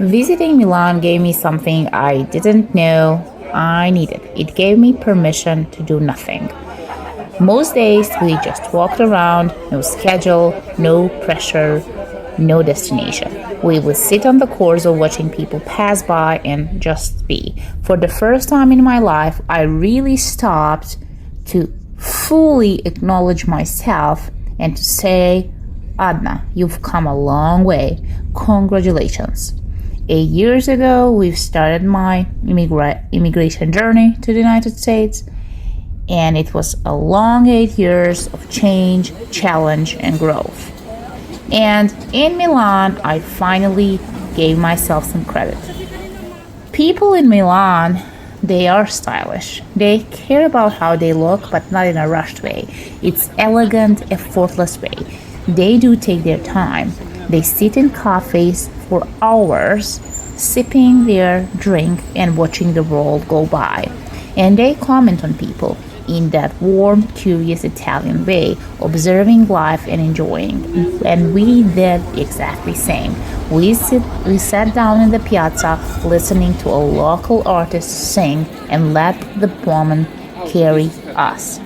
Visiting Milan gave me something I didn't know I needed. It gave me permission to do nothing. Most days we just walked around, no schedule, no pressure, no destination. We would sit on the Korzo watching people pass by and just be. For the first time in my life, I really stopped to fully acknowledge myself and to say, Adna, you've come a long way. Congratulations. 8 years ago, we've started my immigration journey to the United States, and it was a long 8 years of change, challenge, and growth. And in Milan, I finally gave myself some credit. People in Milan, they are stylish. They care about how they look, but not in a rushed way. It's elegant, effortless way. They do take their time. They sit in cafes for hours, sipping their drink and watching the world go by. And they comment on people in that warm, curious Italian way, observing life and enjoying. And we did exactly same. We sat down in the piazza, listening to a local artist sing, and let the woman carry us.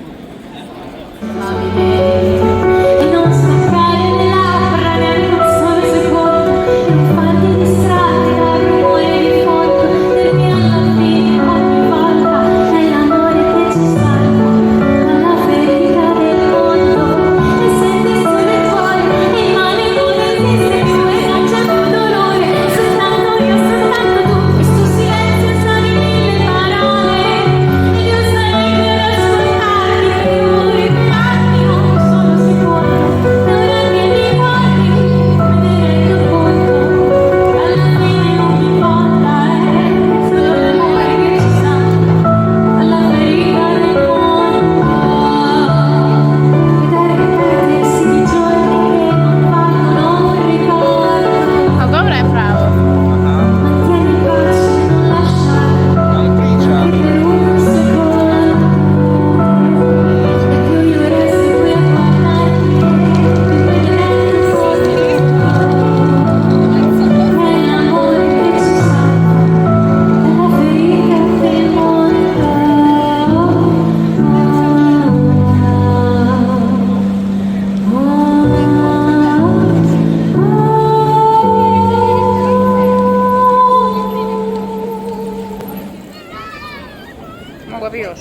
Mogła już.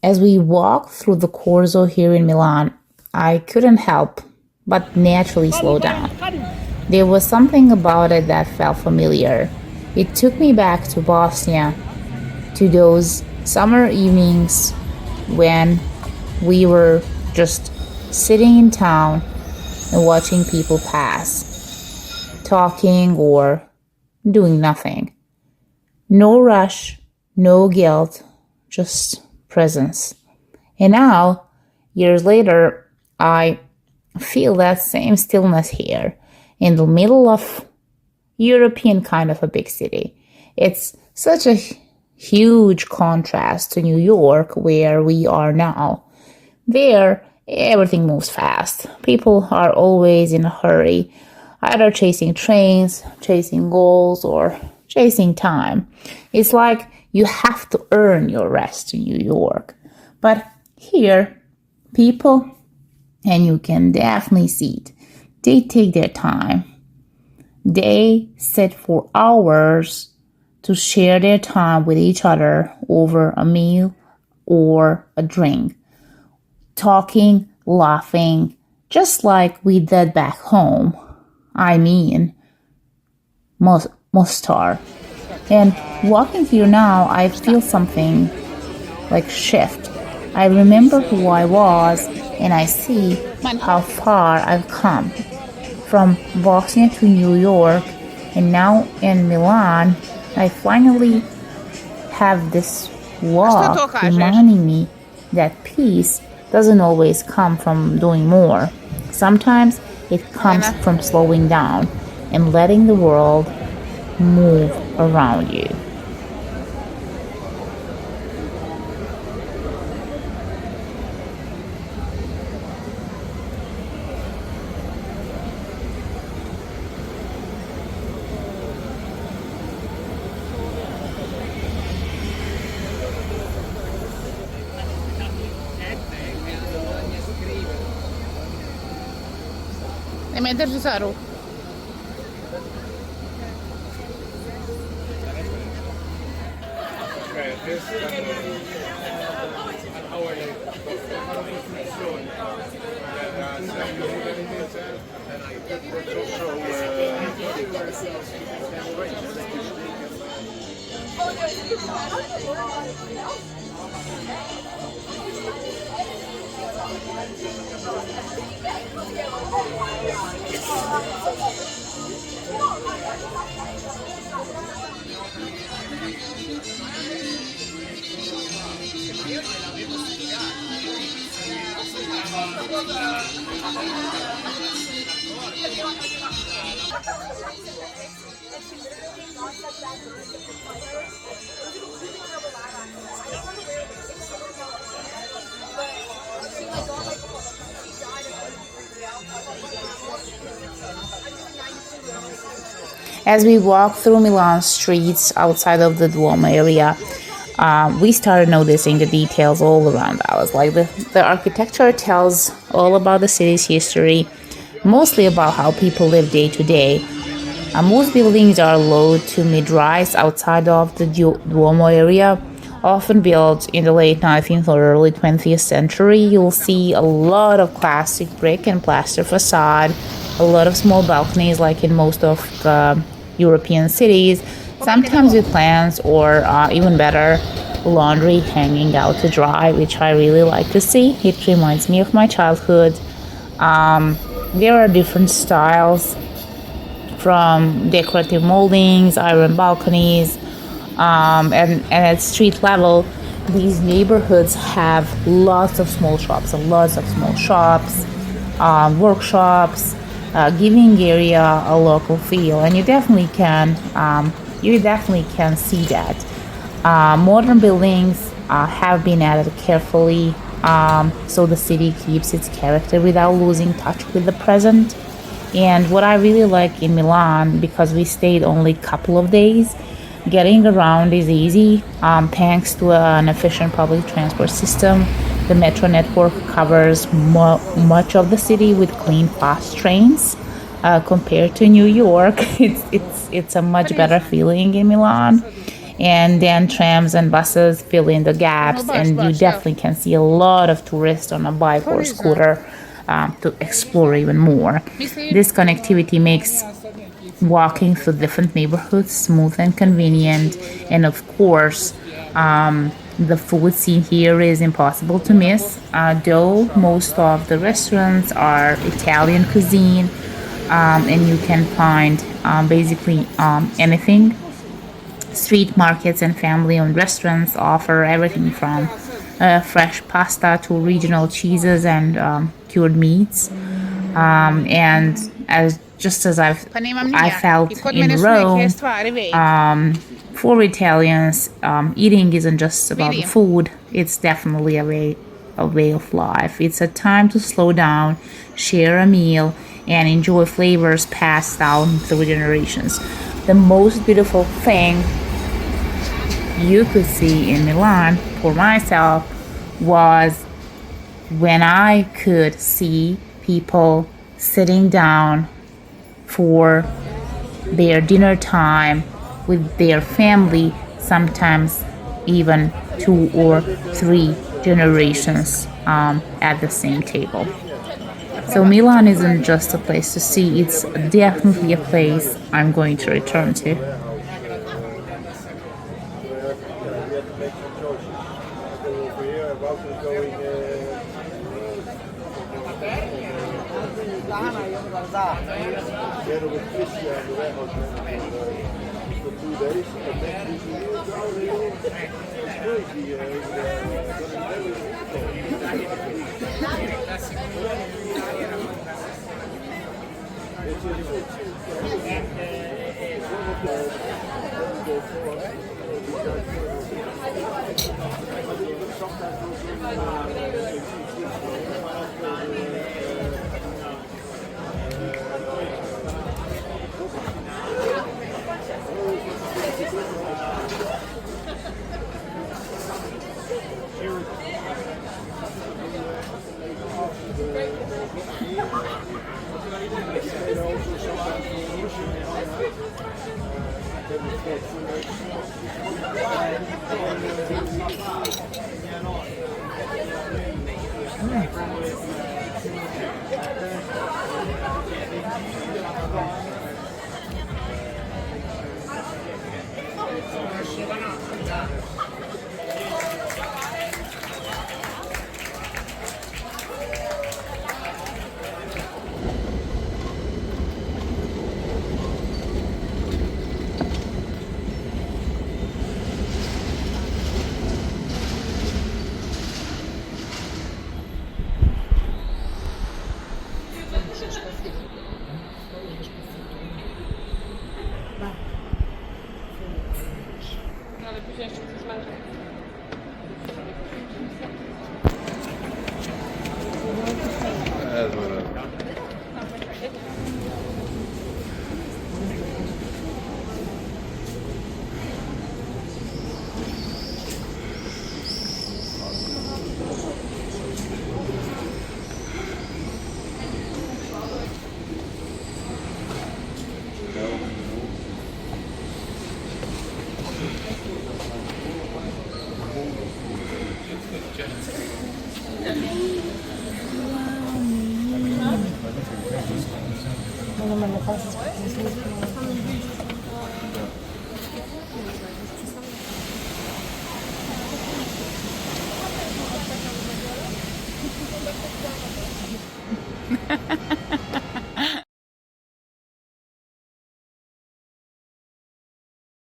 As we walked through the Korzo here in Milan, I couldn't help but naturally slow down. There was something about it that felt familiar. It took me back to Bosnia, to those summer evenings when we were just sitting in town and watching people pass, talking or doing nothing. No rush, no guilt, just presence. And now, years later, I feel that same stillness here in the middle of European kind of a big city. It's such a huge contrast to New York, where we are now. There, everything moves fast. People are always in a hurry, either chasing trains, chasing goals, or chasing time. It's like you have to earn your rest in New York. But here, people, and you can definitely see it, they take their time. They sit for hours to share their time with each other over a meal or a drink, talking, laughing, just like we did back home. I mean, Mostar. And walking here now, I feel something like shift. I remember who I was, and I see how far I've come. From Bosnia to New York, and now in Milan, I finally have this walk reminding me that peace doesn't always come from doing more. Sometimes it comes from slowing down and letting the world move around you. E metterci sa ruku. As we walked through Milan streets outside of the Duomo area, we started noticing the details all around us. Like the architecture tells all about the city's history, mostly about how people live day to day. Most buildings are low to mid-rise outside of the Duomo area, often built in the late 19th or early 20th century. You'll see a lot of classic brick and plaster facade, a lot of small balconies like in most of the European cities, sometimes with plants or even better, laundry hanging out to dry, which I really like to see. It reminds me of my childhood. There are different styles, from decorative moldings, iron balconies, and at street level, these neighborhoods have lots of small shops, workshops, giving area a local feel, and you definitely can see that. Modern buildings have been added carefully, so the city keeps its character without losing touch with the present. And what I really like in Milan, because we stayed only a couple of days, getting around is easy thanks to an efficient public transport system. The metro network covers much of the city with clean, fast trains. Compared to New York, it's a much better feeling in Milan. And then trams and buses fill in the gaps, and you definitely can see a lot of tourists on a bike or scooter to explore even more. This connectivity makes walking through different neighborhoods smooth and convenient, and of course, the food scene here is impossible to miss. Though most of the restaurants are Italian cuisine, and you can find basically anything. Street markets and family-owned restaurants offer everything from fresh pasta to regional cheeses and cured meats. And as just as I felt in Rome, for Italians, eating isn't just about the food. It's definitely a way of life. It's a time to slow down, share a meal, and enjoy flavors passed down through generations. The most beautiful thing you could see in Milan for myself was when I could see people sitting down for their dinner time with their family, sometimes even 2 or 3 generations at the same table. So Milan isn't just a place to see, it's definitely a place I'm going to return to.